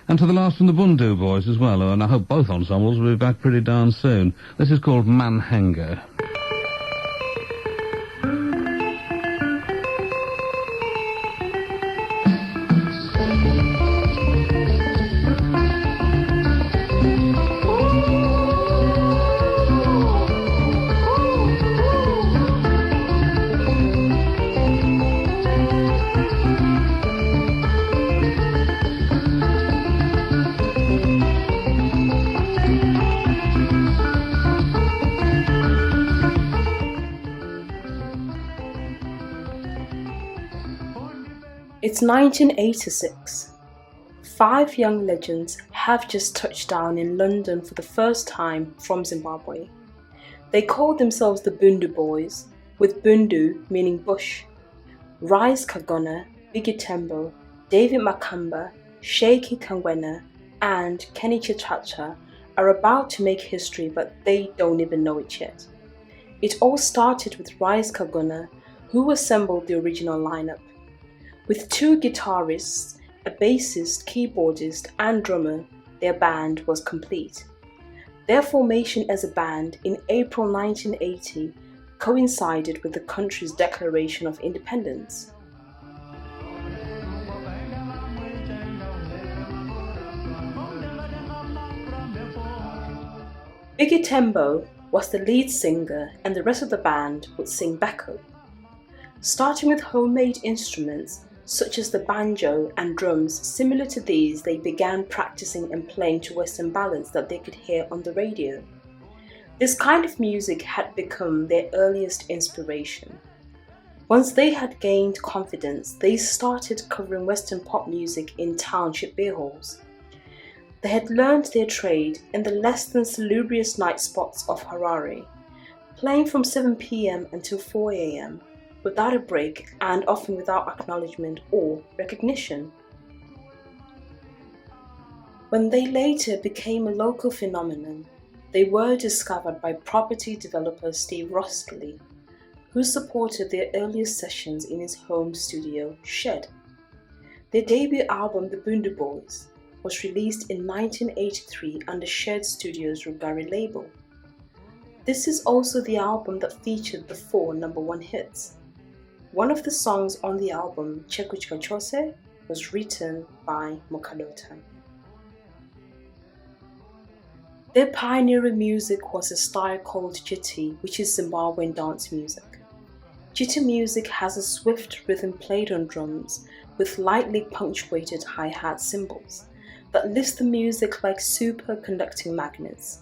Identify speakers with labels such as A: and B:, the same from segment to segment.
A: And to the last from the Bhundu boys as well, and I hope both ensembles will be back pretty darn soon. This is called Manhanga.
B: It's 1986. 5 young legends have just touched down in London for the first time from Zimbabwe. They call themselves the Bhundu Boys, with Bhundu meaning bush. Rise Kagona, Biggie Tembo, David Makamba, Sheikh Kangwena, and Kenny Chichacha are about to make history, but they don't even know it yet. It all started with Rise Kagona, who assembled the original lineup. With 2 guitarists, a bassist, keyboardist, and drummer, their band was complete. Their formation as a band in April 1980 coincided with the country's declaration of independence. Biggie Tembo was the lead singer, and the rest of the band would sing backup. Starting with homemade instruments, such as the banjo and drums similar to these, they began practicing and playing to Western ballads that they could hear on the radio. This kind of music had become their earliest inspiration. Once they had gained confidence, they started covering Western pop music in township beer halls. They had learned their trade in the less than salubrious night spots of Harare, playing from 7 p.m. until 4 a.m. without a break and often without acknowledgement or recognition. When they later became a local phenomenon, they were discovered by property developer Steve Roskilly, who supported their earliest sessions in his home studio, Shed. Their debut album, The Bhundu Boys, was released in 1983 under Shed Studios' Rugari label. This is also the album that featured the 4 #1 hits. One of the songs on the album, Chekuchka Chose, was written by Mokalota. Their pioneering music was a style called Jiti, which is Zimbabwean dance music. Jiti music has a swift rhythm played on drums with lightly punctuated hi-hat cymbals that lifts the music like superconducting magnets.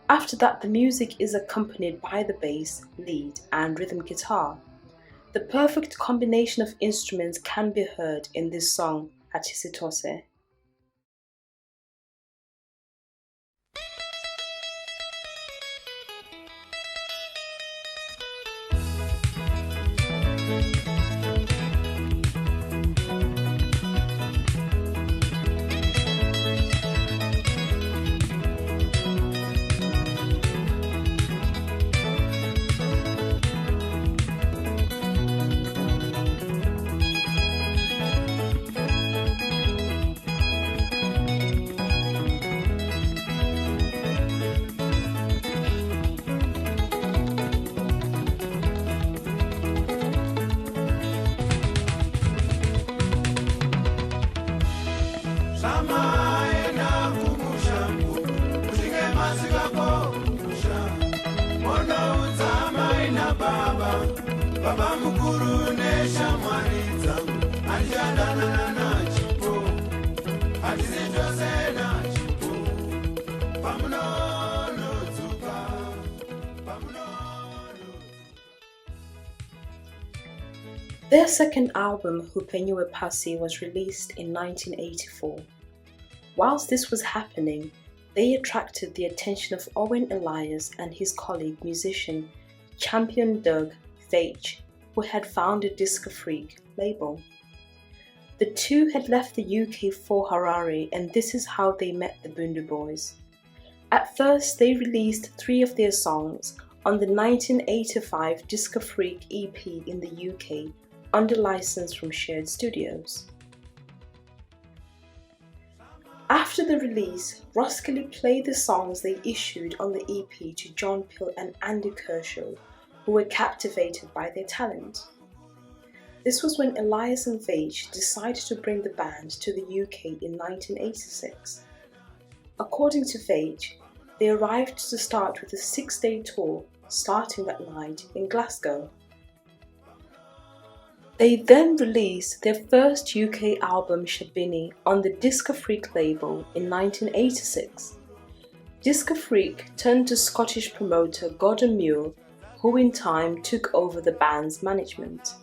B: After that, the music is accompanied by the bass, lead, and rhythm guitar. The perfect combination of instruments can be heard in this song, Atisitose.
C: Baba mukuru nesha mwaridza andiyandana na chipo atizitose na chipo pamunodzuka.
B: Their second album, Hupenyuwe Pasi, was released in 1984. Whilst this was happening, they attracted the attention of Owen Elias and his colleague musician Champion Doug Veitch, who had founded Disco Freak label. The two had left the UK for Harare, and this is how they met the Bhundu Boys. At first, they released 3 of their songs on the 1985 Disco Freak EP in the UK under license from Shared Studios. After the release, Roskilde played the songs they issued on the EP to John Peel and Andy Kershaw, who were captivated by their talent. This was when Elias and Vage decided to bring the band to the UK in 1986. According to Vage, they arrived to start with a 6-day tour starting that night in Glasgow. They then released their first UK album Shabini on the Disco Freak label in 1986. Disco Freak turned to Scottish promoter Gordon Muir, who in time took over the band's management.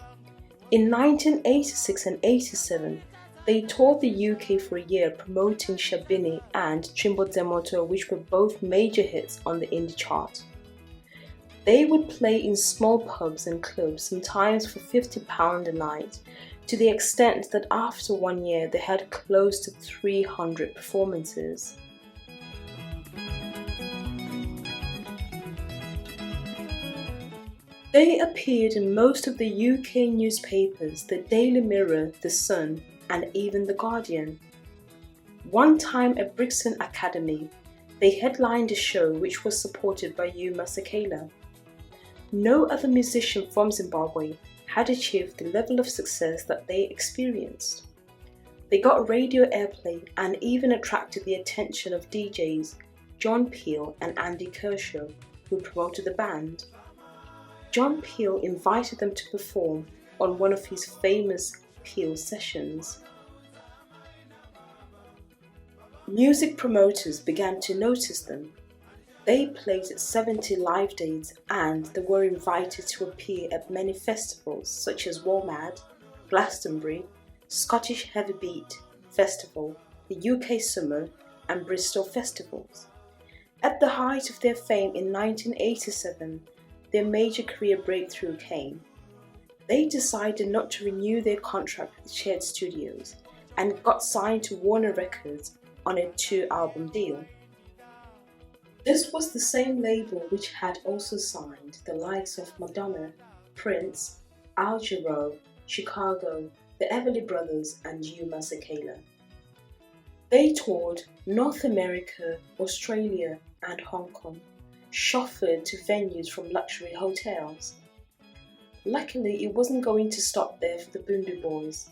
B: In 1986 and 87, they toured the UK for a year promoting Shabini and Chimbozemoto, which were both major hits on the indie chart. They would play in small pubs and clubs, sometimes for £50 a night, to the extent that after 1 year they had close to 300 performances. They appeared in most of the UK newspapers, the Daily Mirror, The Sun, and even The Guardian. One time at Brixton Academy, they headlined a show which was supported by Hugh Masekela. No other musician from Zimbabwe had achieved the level of success that they experienced. They got radio airplay and even attracted the attention of DJs John Peel and Andy Kershaw, who promoted the band. John Peel invited them to perform on one of his famous Peel sessions. Music promoters began to notice them. They played at 70 live dates and they were invited to appear at many festivals such as WOMAD, Glastonbury, Scottish Heavy Beat Festival, the UK Summer and Bristol Festivals. At the height of their fame in 1987, their major career breakthrough came. They decided not to renew their contract with Shared Studios and got signed to Warner Records on a 2-album deal. This was the same label which had also signed the likes of Madonna, Prince, Al Jarreau, Chicago, the Everly Brothers and Hugh Masekela. They toured North America, Australia and Hong Kong, chauffeured to venues from luxury hotels. Luckily, it wasn't going to stop there for the Bhundu boys.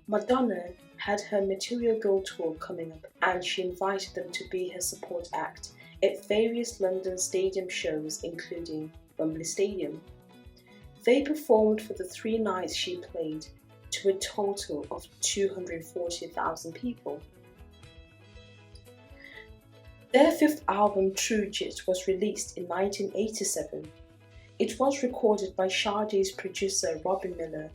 B: Madonna had her Material Girl tour coming up and she invited them to be her support act at various London stadium shows including Wembley Stadium. They performed for the 3 nights she played to a total of 240,000 people. Their 5th album True Jit was released in 1987. It was recorded by Sade's producer Robin Miller.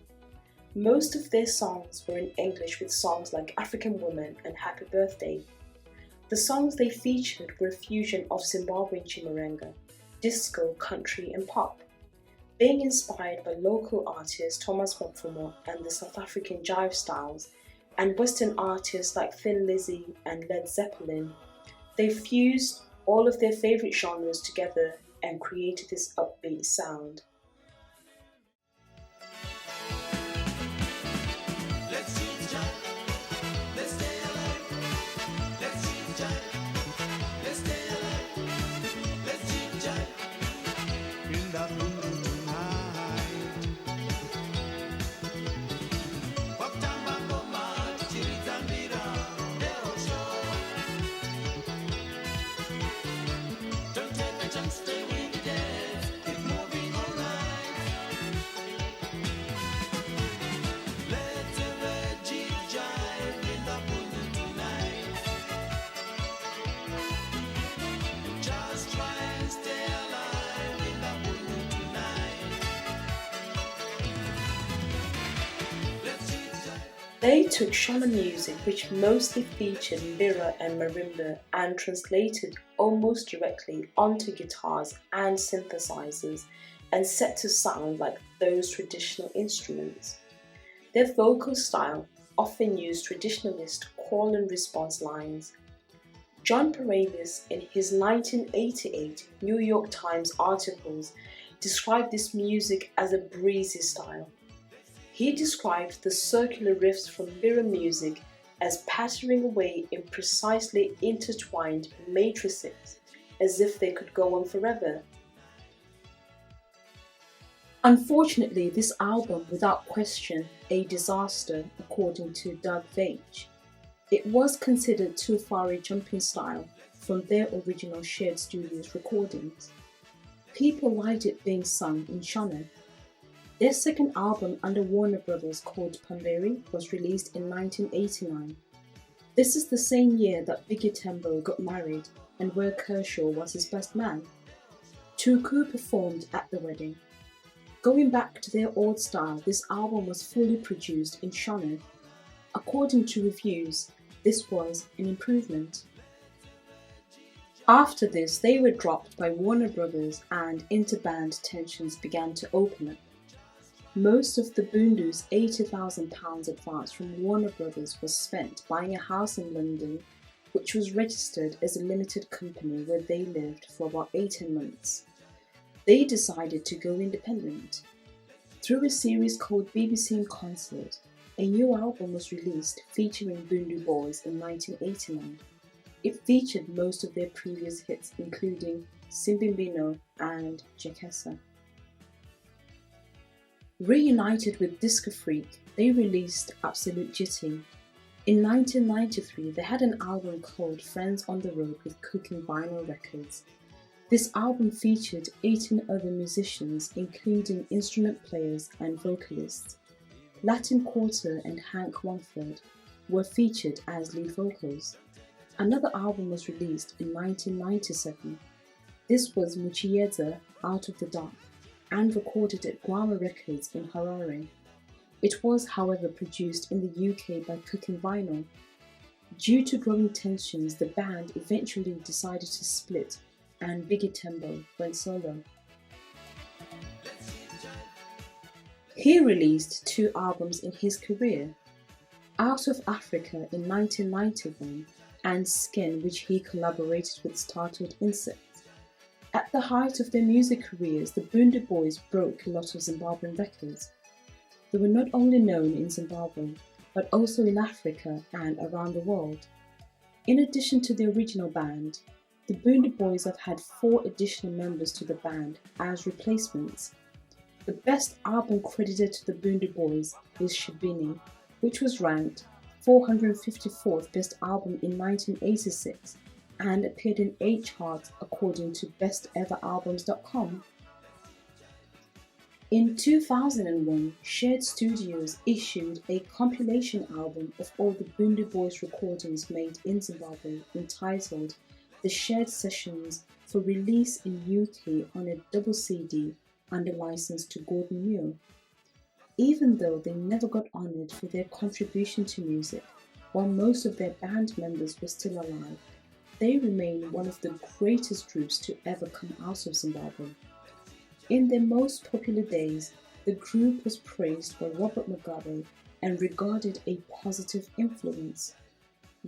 B: Most of their songs were in English with songs like African Woman and Happy Birthday. The songs they featured were a fusion of Zimbabwean chimurenga, disco, country and pop, being inspired by local artists Thomas Mapfumo and the South African jive styles, and Western artists like Thin Lizzy and Led Zeppelin. They fused all of their favourite genres together and created this upbeat sound. They took Shona music, which mostly featured lira and marimba, and translated almost directly onto guitars and synthesizers and set to sound like those traditional instruments. Their vocal style often used traditionalist call and response lines. John Paravis, in his 1988 New York Times articles, described this music as a breezy style. He described the circular riffs from lira music as pattering away in precisely intertwined matrices as if they could go on forever. Unfortunately, this album, without question, a disaster according to Doug Veitch. It was considered too far a jumping style from their original Shared Studios recordings. People liked it being sung in Shona. Their second album under Warner Brothers, called Pamberi, was released in 1989. This is the same year that Biggie Tembo got married and where Kershaw was his best man. Tuku performed at the wedding. Going back to their old style, this album was fully produced in Shona. According to reviews, this was an improvement. After this, they were dropped by Warner Brothers and interband tensions began to open up. Most of the Bhundu's £80,000 advance from Warner Brothers was spent buying a house in London, which was registered as a limited company where they lived for about 18 months. They decided to go independent. Through a series called BBC in Concert, a new album was released featuring Bhundu Boys in 1989. It featured most of their previous hits including Simbimbino and Jekesa. Reunited with Disco Freak, they released Absolute Jitty. In 1993, they had an album called Friends on the Road with Cooking Vinyl Records. This album featured 18 other musicians, including instrument players and vocalists. Latin Quarter and Hank Wangford were featured as lead vocals. Another album was released in 1997. This was Muchiedza, Out of the Dark, and recorded at Guama Records in Harare. It was, however, produced in the UK by Cooking Vinyl. Due to growing tensions, the band eventually decided to split and Biggie Tembo went solo. He released 2 albums in his career, Out of Africa in 1991 and Skin, which he collaborated with Startled Insects. At the height of their music careers, the Bhundu Boys broke a lot of Zimbabwean records. They were not only known in Zimbabwe, but also in Africa and around the world. In addition to the original band, the Bhundu Boys have had 4 additional members to the band as replacements. The best album credited to the Bhundu Boys is Shibini, which was ranked 454th best album in 1986 and appeared in 8 charts according to besteveralbums.com. In 2001, Shared Studios issued a compilation album of all the Bhundu Boys recordings made in Zimbabwe entitled The Shared Sessions for release in UK on a double CD under license to Gordon Muir. Even though they never got honoured for their contribution to music, while most of their band members were still alive, they remain one of the greatest groups to ever come out of Zimbabwe. In their most popular days, the group was praised by Robert Mugabe and regarded a positive influence.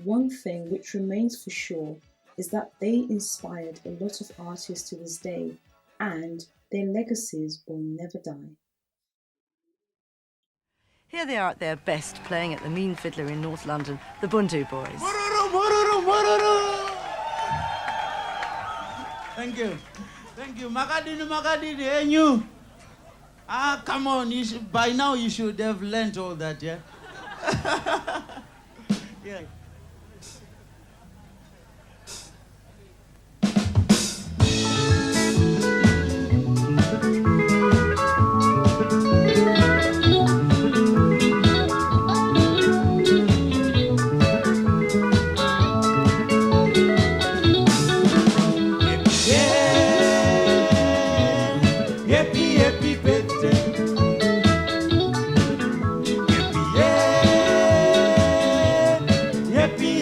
B: One thing which remains for sure is that they inspired a lot of artists to this day, and their legacies will never die.
D: Here they are at their best, playing at the Mean Fiddler in North London, the Bhundu Boys.
C: Thank you. Thank you. Magadini, hey you. Come on. By now you should have learnt all that, yeah? Yeah. Happy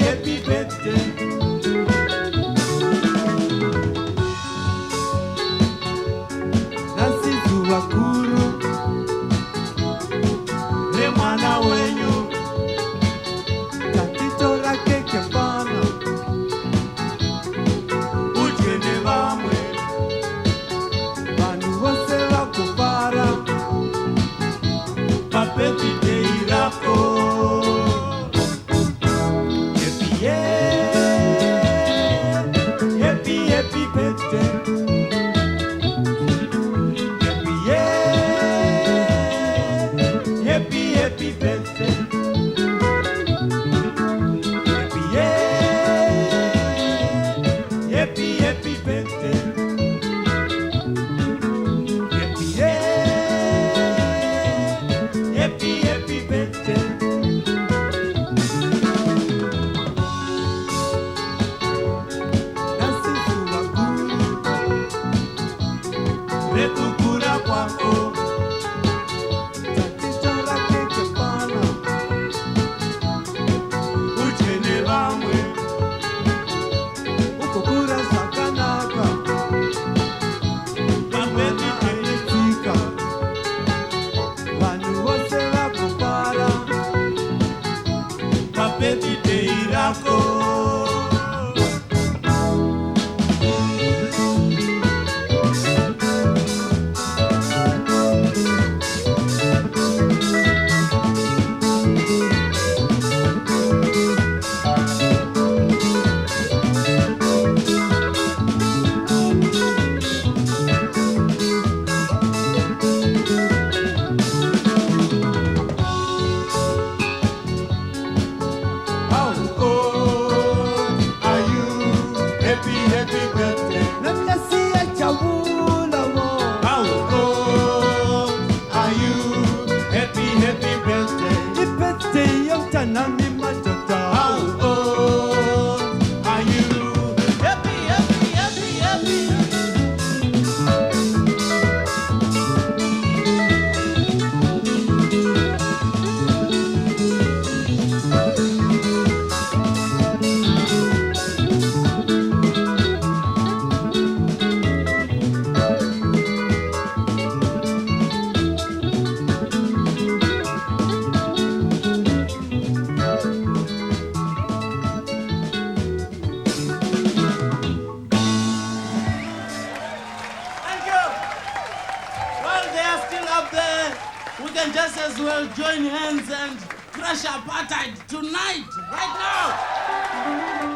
C: yako. We can just as well join hands and crush apartheid tonight, right now.